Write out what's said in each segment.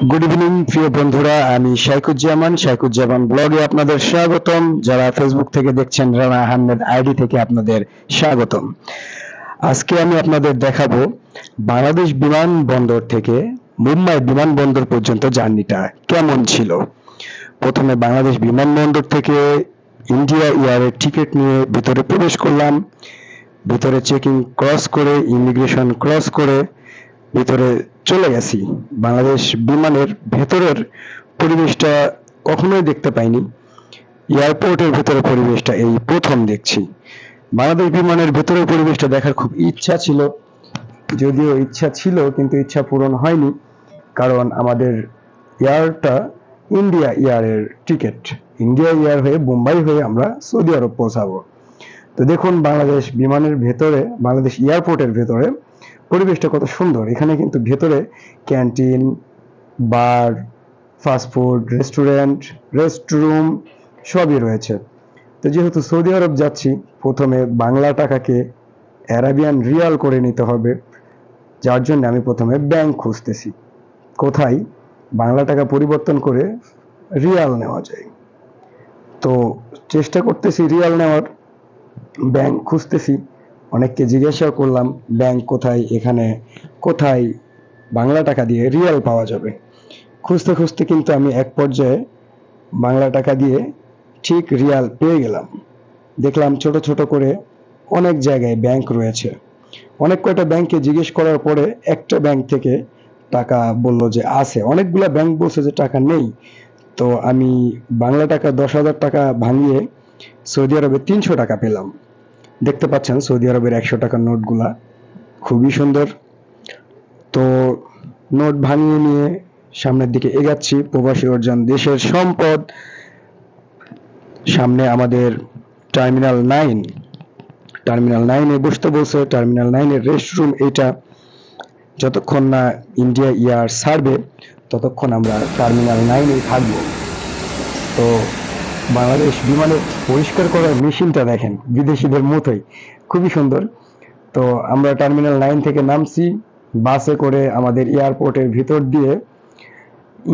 Good evening প্রিয় বন্ধুরা, আমি শাইকুজ্জামান ব্লগে আপনাদের স্বাগতম। যারা ফেসবুক থেকে দেখছেন, রানা আহমেদ আইডি থেকে আপনাদের স্বাগতম। আজকে আমি আপনাদের দেখাবো বাংলাদেশ বিমানবন্দর থেকে মুম্বাই বিমানবন্দর পর্যন্ত জার্নিটা কেমন ছিল। প্রথমে বাংলাদেশ বিমানবন্দর থেকে ইন্ডিয়া এয়ারের টিকিট নিয়ে ভিতরে প্রবেশ করলাম। ভিতরে চেকিং ক্রস করে, ইমিগ্রেশন ক্রস করে ভিতরে চলে গেছি। বাংলাদেশ বিমানের ভেতরের পরিবেশটা কখনোই দেখতে পাইনি। এয়ারপোর্টের ভেতরে পরিবেশটা এই প্রথম দেখছি। বাংলাদেশ বিমানের ভেতরের পরিবেশটা দেখার খুব ইচ্ছা ছিল, যদিও ইচ্ছা ছিল কিন্তু ইচ্ছা পূরণ হয়নি, কারণ আমাদের এয়ারটা ইন্ডিয়া এয়ারের টিকিট। ইন্ডিয়া এয়ার হয়ে মুম্বাই হয়ে আমরা সৌদি আরব পৌঁছাবো। তো দেখুন বাংলাদেশ বিমানের ভেতরে, বাংলাদেশ এয়ারপোর্টের ভেতরে পরিবেশটা কত সুন্দর। এখানে কিন্তু ভেতরে ক্যান্টিন, বার, ফাস্টফুড, রেস্টুরেন্ট, রেস্টরুম সবই রয়েছে। তো যেহেতু সৌদি আরব যাচ্ছি, প্রথমে বাংলা টাকাকে অ্যারাবিয়ান রিয়াল করে নিতে হবে, যার জন্য আমি প্রথমে ব্যাংক খুঁজতেছি কোথায় বাংলা টাকা পরিবর্তন করে রিয়াল নেওয়া যায়। তো চেষ্টা করতেছি রিয়াল নেওয়ার, ব্যাংক খুঁজতেছি, অনেককে জিজ্ঞাসা করলাম ব্যাংক কোথায়, এখানে কোথায় বাংলা টাকা দিয়ে রিয়াল পাওয়া যাবে। খুঁজতে খুঁজতে কিন্তু আমি এক পর্যায়ে বাংলা টাকা দিয়ে ঠিক রিয়াল পেয়ে গেলাম। দেখলাম ছোট ছোট করে অনেক জায়গায় ব্যাংক রয়েছে। অনেক কয়টা ব্যাংকে জিজ্ঞেস করার পরে একটা ব্যাংক থেকে টাকা বললো যে আছে, অনেকগুলা ব্যাংক বলছে যে টাকা নেই। তো আমি বাংলা টাকা 10,000 টাকা ভাঙিয়ে সৌদি আরবে 300 টাকা পেলাম। দেখতে পাচ্ছেন সৌদি আরবের 100 টাকার নোটগুলা খুবই সুন্দর। তো নোট ভাঙিয়ে নিয়ে সামনের দিকে এগাচ্ছি। প্রবাসী অর্জন দেশের সম্পদ। সামনে আমাদের টার্মিনাল 9-এ বসতে বলছে। টার্মিনাল 9-এর রেস্টরুম এটা। যতক্ষণ না ইন্ডিয়া এয়ার ছাড়বে ততক্ষণ আমরা টার্মিনাল 9-এই থাকবো। তো বাংলাদেশ বিমানের পরিষ্কার করার মেশিনটা দেখেন, বিদেশিদের মতোই খুবই সুন্দর। তো আমরা টার্মিনাল 9 থেকে নামছি, বাসে করে আমাদের এয়ারপোর্টের ভিতর দিয়ে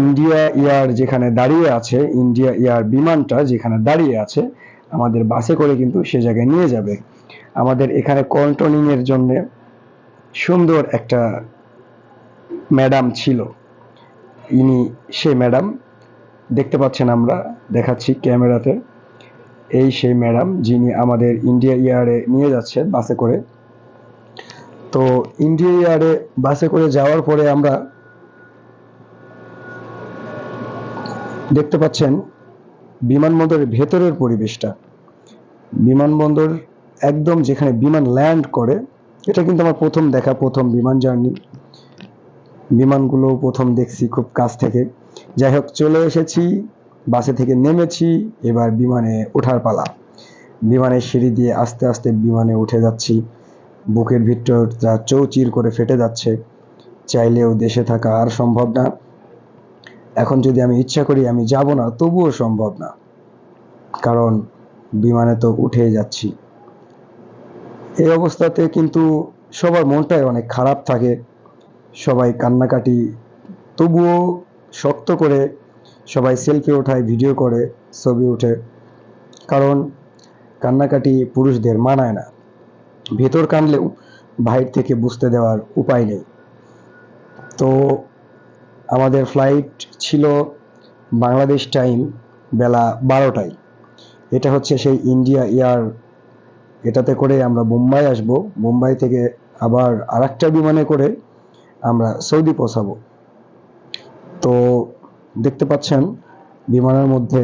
ইন্ডিয়া এয়ার যেখানে দাঁড়িয়ে আছে, ইন্ডিয়া এয়ার বিমানটা যেখানে দাঁড়িয়ে আছে, আমাদের বাসে করে কিন্তু সে জায়গায় নিয়ে যাবে। আমাদের এখানে কন্ট্রোলিং এর জন্য সুন্দর একটা ম্যাডাম ছিল, ইনি সেই ম্যাডাম। দেখতে পাচ্ছেন, আমরা দেখাচ্ছি ক্যামেরাতে, এই সেই ম্যাডাম যিনি আমাদের ইন্ডিয়া এয়ারে নিয়ে যাচ্ছে বাসে করে। তো ইন্ডিয়া এয়ারে বাসে করে যাওয়ার পরে আমরা দেখতে পাচ্ছেন বিমানবন্দরের ভেতরের পরিবেশটা। বিমানবন্দর একদম যেখানে বিমান ল্যান্ড করে, এটা কিন্তু আমার প্রথম দেখা, প্রথম বিমান জার্নি। বিমানগুলো প্রথম দেখছি খুব কাছ থেকে। যাই হোক, চলে এসেছি, বাসে থেকে নেমেছি, এবার বিমানে ওঠার পালা। বিমানের সিঁড়ি দিয়ে আস্তে আস্তে বিমানে উঠে যাচ্ছি। বুকের ভিতরটা চৌচির করে ফেটে যাচ্ছে। চাইলেও দেশে থাকা আর সম্ভব না। এখন যদি আমি ইচ্ছা করি আমি যাব না, তবুও সম্ভব না, কারণ বিমানে তো উঠেই যাচ্ছি। এই অবস্থাতে কিন্তু সবার মনটাই অনেক খারাপ থাকে, সবাই কান্নাকাটি, তবুও শক্ত করে সবাই সেলফি ওঠায়, ভিডিও করে, ছবি ওঠে, কারণ কান্নাকাটি পুরুষদের মানায় না। ভেতর কানলেও বাহির থেকে বুঝতে দেওয়ার উপায় নেই। তো আমাদের ফ্লাইট ছিল বাংলাদেশ টাইম বেলা 12টায়। এটা হচ্ছে সেই ইন্ডিয়া এয়ার, এটাতে করে আমরা মুম্বাই আসব। মুম্বাই থেকে আবার আরেকটা বিমানে করে আমরা সৌদি পৌঁছাবো। তো দেখতে পাচ্ছেন বিমানের মধ্যে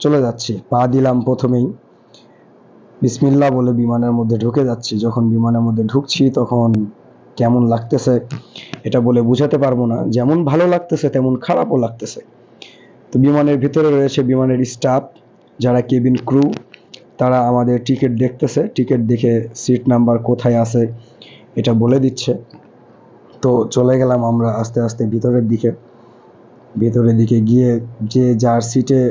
চলে যাচ্ছি, পা দিলাম প্রথমেই, বিসমিল্লাহ বলে বিমানের মধ্যে ঢুকে যাচ্ছি। যখন বিমানের মধ্যে ঢুকছি তখন কেমন লাগতেছে এটা বলে বুঝাতে পারবো না। যেমন ভালো লাগতেছে তেমন খারাপও লাগতেছে। তো বিমানের ভিতরে রয়েছে বিমানের স্টাফ, যারা কেবিন ক্রু, তারা আমাদের টিকিট দেখতেছে, টিকিট দেখে সিট নাম্বার কোথায় আছে এটা বলে দিচ্ছে। তো চলে গেলাম আমরা আস্তে আস্তে ভিতরের দিকে গিয়ে যে যার সিটে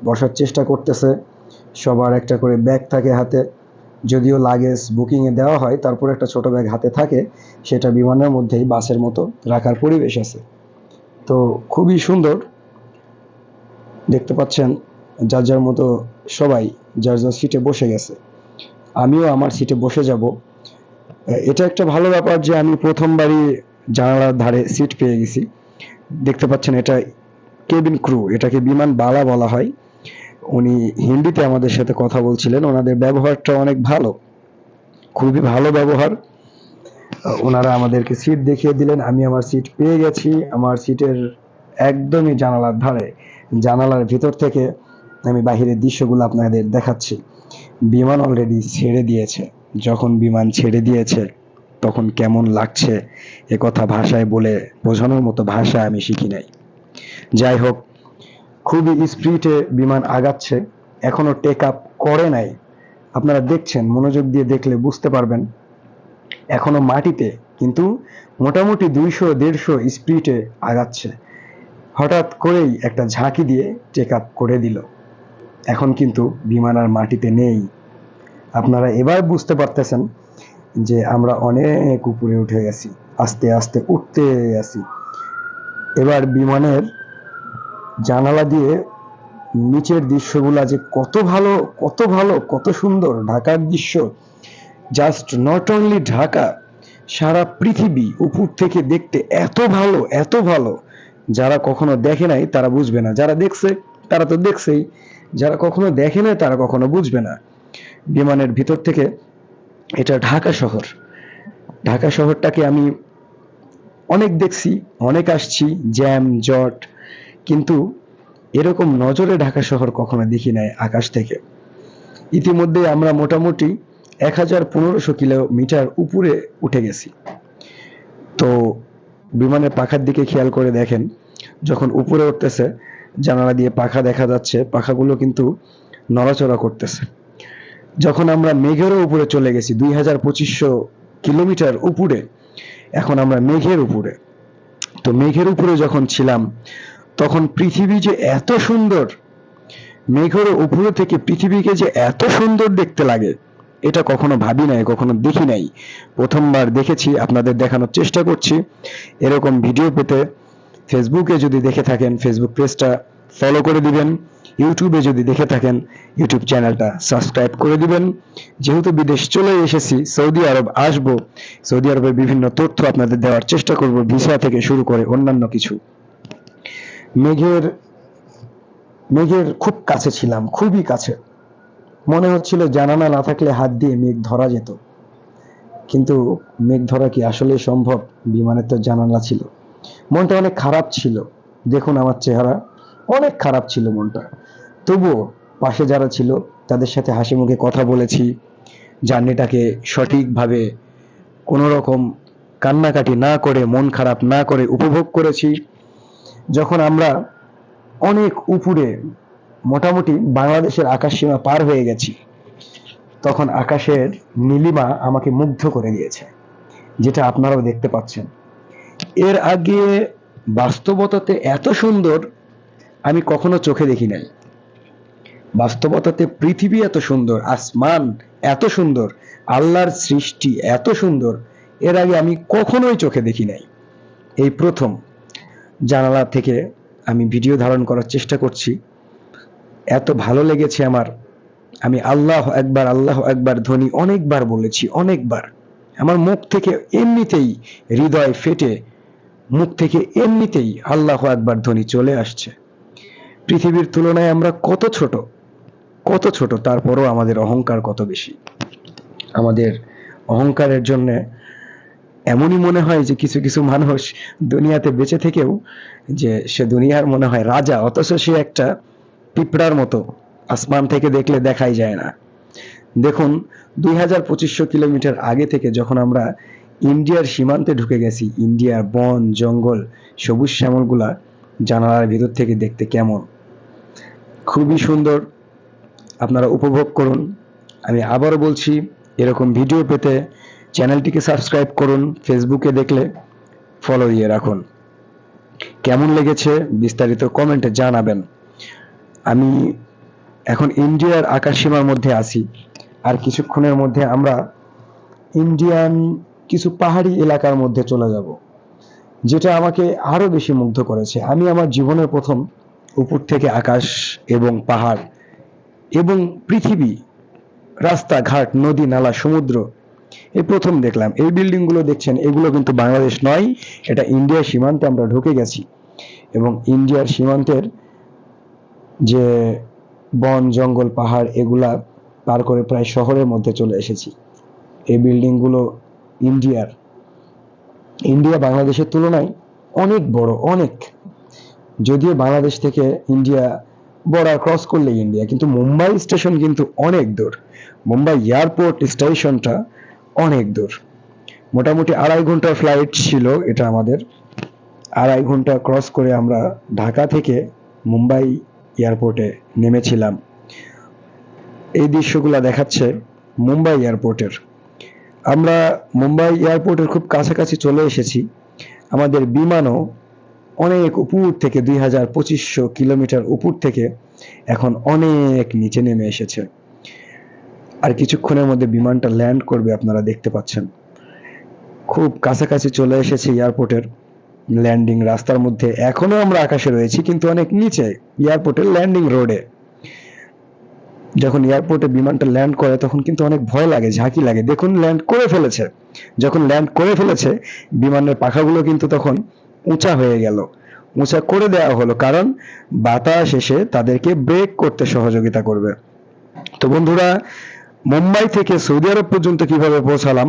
বসার চেষ্টা করতেছে। সবার একটা করে ব্যাগ থাকে হাতে, যদিও লাগেজ বুকিংয়ে দেওয়া হয়, তারপর একটা ছোট ব্যাগ হাতে থাকে, সেটা বিমানের মধ্যেই বাসের মতো রাখার পরিবেশ আছে। তো খুবই সুন্দর, দেখতে পাচ্ছেন যার যার মতো সবাই যার যার সিটে বসে গেছে। আমিও আমার সিটে বসে যাব। এটা একটা ভালো ব্যাপার যে আমি প্রথমবারই জানালার ধারে সিট পেয়ে গেছি। দেখতে পাচ্ছেন এটা কেবিন ক্রু, এটাকে বিমান বালা বলা হয়। উনি হিন্দিতে আমাদের সাথে কথা বলছিলেন। ওনাদের ব্যবহারটা অনেক ভালো, খুবই ভালো ব্যবহার। ওনারা আমাদেরকে সিট দেখিয়ে দিলেন। আমি আমার সিট পেয়ে গেছি। আমার সিটের একদমই জানালার ধারে, জানালার ভিতর থেকে আমি বাহিরের দৃশ্যগুলো আপনাদের দেখাচ্ছি। বিমান অলরেডি ছেড়ে দিয়েছে। যখন বিমান ছেড়ে দিয়েছে তখন কেমন লাগছে এ কথা ভাষায় বলে বোঝানোর মতো ভাষা আমি শিখি নাই। যাই হোক, খুবই স্পিডে বিমান আগাচ্ছে, এখনো টেক আপ করে নাই। আপনারা দেখছেন, মনোযোগ দিয়ে দেখলে বুঝতে পারবেন এখনো মাটিতে, কিন্তু মোটামুটি 200-150 স্পিডে আগাচ্ছে। হঠাৎ করেই একটা ঝাঁকি দিয়ে টেক আপ করে দিল। এখন কিন্তু বিমান আর মাটিতে নেই। আপনারা এবার বুঝতে পারতেছেন যে আমরা অনেক উপরে উঠে গেছি, আস্তে আস্তে উঠতে আছি। এবার বিমানের জানালা দিয়ে নিচের দৃশ্যগুলা যে কত ভালো, কত ভালো, কত সুন্দর। ঢাকার দৃশ্য, জাস্ট নট অনলি ঢাকা, সারা পৃথিবী উপর থেকে দেখতে এত ভালো, এত ভালো। যারা কখনো দেখে নাই তারা বুঝবে না, যারা দেখছে তারা তো দেখছেই, যারা কখনো দেখে নাই তারা কখনো বুঝবে না। বিমানের ভিতর থেকে, এটা ঢাকা শহর, ঢাকা শহরটাকে আমি অনেক দেখছি, অনেক আসছি, জ্যাম জট, কিন্তু এরকম নজরে ঢাকা শহর কখনো দেখি নাই আকাশ থেকে। ইতিমধ্যে আমরা মোটামুটি 1500 কিলোমিটার উপরে উঠে গেছি। তো বিমানের পাখার দিকে খেয়াল করে দেখেন, যখন উপরে উঠতেছে জানালা দিয়ে পাখা দেখা যাচ্ছে, পাখাগুলো কিন্তু নড়াচড়া করতেছে। যখন আমরা মেঘেরও উপরে চলে গেছি, 2500 কিলোমিটার উপরে, এখন আমরা মেঘের উপরে। তো মেঘের উপরে যখন ছিলাম তখন পৃথিবী যে এত সুন্দর, মেঘের উপরে থেকে পৃথিবীকে যে এত সুন্দর দেখতে লাগে এটা কখনো ভাবি নাই, কখনো দেখি নাই। প্রথমবার দেখেছি, আপনাদের দেখানোর চেষ্টা করছি। এরকম ভিডিও পেতে ফেসবুকে যদি দেখে থাকেন ফেসবুক পেজটা ফলো করে দিবেন, ইউটিউবে যদি দেখে থাকেন ইউটিউব চ্যানেলটা সাবস্ক্রাইব করে দিবেন। যেহেতু বিদেশ চলে এসেছি, সৌদি আরব আসব, সৌদি আরবের বিভিন্ন তথ্য আপনাদের দেওয়ার চেষ্টা করব, ভিসা থেকে শুরু করে অন্যান্য কিছু। মেঘের মেঘের খুব কাছে ছিলাম, খুবই কাছে। মনে হচ্ছিল জানালা না থাকলে হাত দিয়ে মেঘ ধরা যেত, কিন্তু মেঘ ধরা কি আসলে সম্ভব? বিমানের তো জানালা ছিল। মনটা অনেক খারাপ ছিল, দেখুন আমার চেহারা, অনেক খারাপ ছিল মনটা। তবুও পাশে যারা ছিল তাদের সাথে হাসি মুখে কথা বলেছি, জার্নিটাকে সঠিকভাবে কোনো রকম কান্নাকাটি না করে, মন খারাপ না করে উপভোগ করেছি। যখন আমরা অনেক উপরে, মোটামুটি বাংলাদেশের আকাশ সীমা পার হয়ে গেছি, তখন আকাশের নীলিমা আমাকে মুগ্ধ করে দিয়েছে, যেটা আপনারাও দেখতে পাচ্ছেন। এর আগে বাস্তবতাতে এত সুন্দর আমি কখনো চোখে দেখি নাই। বাস্তবতাতে পৃথিবী এত সুন্দর, আসমান এত সুন্দর, আল্লাহর সৃষ্টি এত সুন্দর, এর আগে আমি কখনোই চোখে দেখি নাই। এই প্রথম জানালা থেকে আমি ভিডিও ধারণ করার চেষ্টা করছি। এত ভালো লেগেছে আমার, আমি আল্লাহ একবার, আল্লাহ একবার ধ্বনি অনেকবার বলেছি, অনেকবার। আমার মুখ থেকে এমনিতেই, হৃদয় ফেটে মুখ থেকে এমনিতেই আল্লাহ একবার ধ্বনি চলে আসছে। পৃথিবীর তুলনায় আমরা কত ছোট, কত ছোট, তারপরও আমাদের অহংকার কত বেশি। আমাদের অহংকারের জন্য এমনই মনে হয় যে কিছু কিছু মানুষ দুনিয়াতে বেঁচে থেকেও যে সে দুনিয়ার মনে হয় রাজা, অথচ সে একটা পিঁপড়ার মতো, আসমান থেকে দেখলে দেখাই যায় না। দেখুন 2500 কিলোমিটার আগে থেকে যখন আমরা ইন্ডিয়ার সীমান্তে ঢুকে গেছি, ইন্ডিয়ার বন জঙ্গল সবুজ শ্যামলগুলা জানালার ভিতর থেকে দেখতে কেমন, খুবই সুন্দর। আপনারা উপভোগ করুন। আমি আবারও বলছি, এরকম ভিডিও পেতে চ্যানেলটিকে সাবস্ক্রাইব করুন, ফেসবুকে দেখলে ফলো দিয়ে রাখুন। কেমন লেগেছে বিস্তারিত কমেন্টে জানাবেন। আমি এখন ইন্ডিয়ার আকাশসীমার মধ্যে আছি, আর কিছুক্ষণের মধ্যে আমরা ইন্ডিয়ান কিছু পাহাড়ি এলাকার মধ্যে চলে যাব। যেটা আমাকে আরো বেশি মুগ্ধ করেছে। আমি আমার জীবনের প্রথম উপর থেকে আকাশ এবং পাহাড় এবং পৃথিবী, রাস্তাঘাট, নদী নালা, সমুদ্র এই প্রথম দেখলাম। এই বিল্ডিং গুলো দেখছেন, এগুলো কিন্তু বাংলাদেশ নয়, এটা ইন্ডিয়ার সীমান্তে আমরা ঢুকে গেছি এবং ইন্ডিয়ার সীমান্তের যে বন জঙ্গল পাহাড় এগুলা পার করে প্রায় শহরের মধ্যে চলে এসেছি। এই বিল্ডিং গুলো ইন্ডিয়ার। ইন্ডিয়া বাংলাদেশের তুলনায় অনেক বড়, অনেক। যদিও বাংলাদেশ থেকে ইন্ডিয়া বর্ডার ক্রস করলে ইন্ডিয়া, কিন্তু মুম্বাই স্টেশন কিন্তু অনেক দূর। মুম্বাই এয়ারপোর্ট স্টেশনটা অনেক দূর। মোটামুটি 2.5 ঘন্টার ফ্লাইট ছিল এটা আমাদের। 2.5 ঘন্টা ক্রস করে আমরা ঢাকা থেকে মুম্বাই এয়ারপোর্টে নেমেছিলাম। এই দৃশ্যগুলো দেখাচ্ছে মুম্বাই এয়ারপোর্টের। আমরা মুম্বাই এয়ারপোর্টের খুব কাছাকাছি চলে এসেছি। আমাদের বিমানও অনেক উপর থেকে 2500 কিলোমিটার উপর থেকে এখন অনেক নিচে নেমে এসেছে। আর কিছুক্ষণের মধ্যে বিমানটা ল্যান্ড করবে, আপনারা দেখতে পাচ্ছেন। খুব কাছাকাছি চলে এসেছি এয়ারপোর্টের। ল্যান্ডিং রাস্তার মধ্যে এখনো আমরা আকাশে রয়েছি, কিন্তু অনেক নিচে এয়ারপোর্টের ল্যান্ডিং রোডে। যখন এয়ারপোর্টে বিমানটা ল্যান্ড করে তখন কিন্তু অনেক ভয় লাগে, ঝাঁকি লাগে। দেখুন ল্যান্ড করে ফেলেছে। যখন ল্যান্ড করে ফেলেছে বিমানের পাখাগুলো কিন্তু তখন উঁচা হয়ে গেল, উঁচা করে দেওয়া হলো, কারণ বাতাস এসে তাদেরকে ব্রেক করতে সহযোগিতা করবে। তো বন্ধুরা, মুম্বাই থেকে সৌদি আরব পর্যন্ত কিভাবে পৌঁছালাম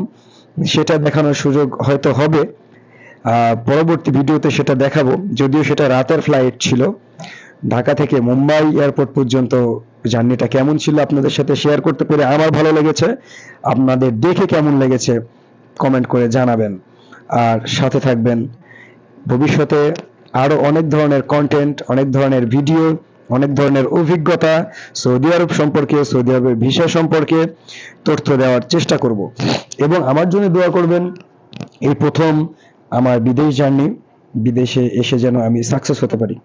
সেটা দেখানোর সুযোগ হয়তো হবে পরবর্তী ভিডিওতে, সেটা দেখাবো। যদিও সেটা রাতের ফ্লাইট ছিল। ঢাকা থেকে মুম্বাই এয়ারপোর্ট পর্যন্ত জার্নিটা কেমন ছিল আপনাদের সাথে শেয়ার করতে পেরে আমার ভালো লেগেছে। আপনাদের দেখে কেমন লেগেছে কমেন্ট করে জানাবেন, আর সাথে থাকবেন। ভবিষ্যতে আরো অনেক ধরনের কন্টেন্ট, অনেক ধরনের ভিডিও, অনেক ধরনের অভিজ্ঞতা সৌদি আরব সম্পর্কে, সৌদি আরবের ভিসা সম্পর্কে তথ্য দেওয়ার চেষ্টা করব। এবং আমার জন্য দোয়া করবেন। এই প্রথম আমার বিদেশ জার্নি, বিদেশে এসে যেন আমি সাকসেস হতে পারি।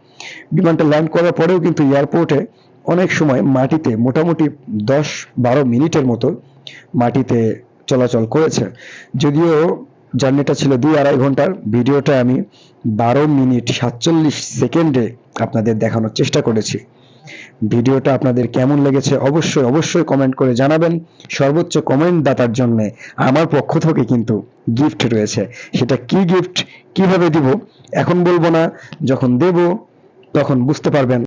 বিমানটা ল্যান্ড করার পরেও কিন্তু এয়ারপোর্টে অনেক সময় মাটিতে মোটামুটি 10-12 মিনিটের মতো মাটিতে চলাচল করেছে। যদিও জার্নিটা ছিল 2-2.5 ঘন্টার, ভিডিওটা আমি 12 মিনিট 47 সেকেন্ডে আপনাদের দেখানোর চেষ্টা করেছি। ভিডিওটা আপনাদের কেমন লেগেছে অবশ্যই অবশ্যই কমেন্ট করে জানাবেন। সর্বোচ্চ কমেন্ট দাতার জন্য আমার পক্ষ থেকে কিন্তু গিফট রয়েছে। সেটা কি গিফট, কিভাবে দিব এখন বলবো না, যখন দেব তখন বুঝতে পারবেন।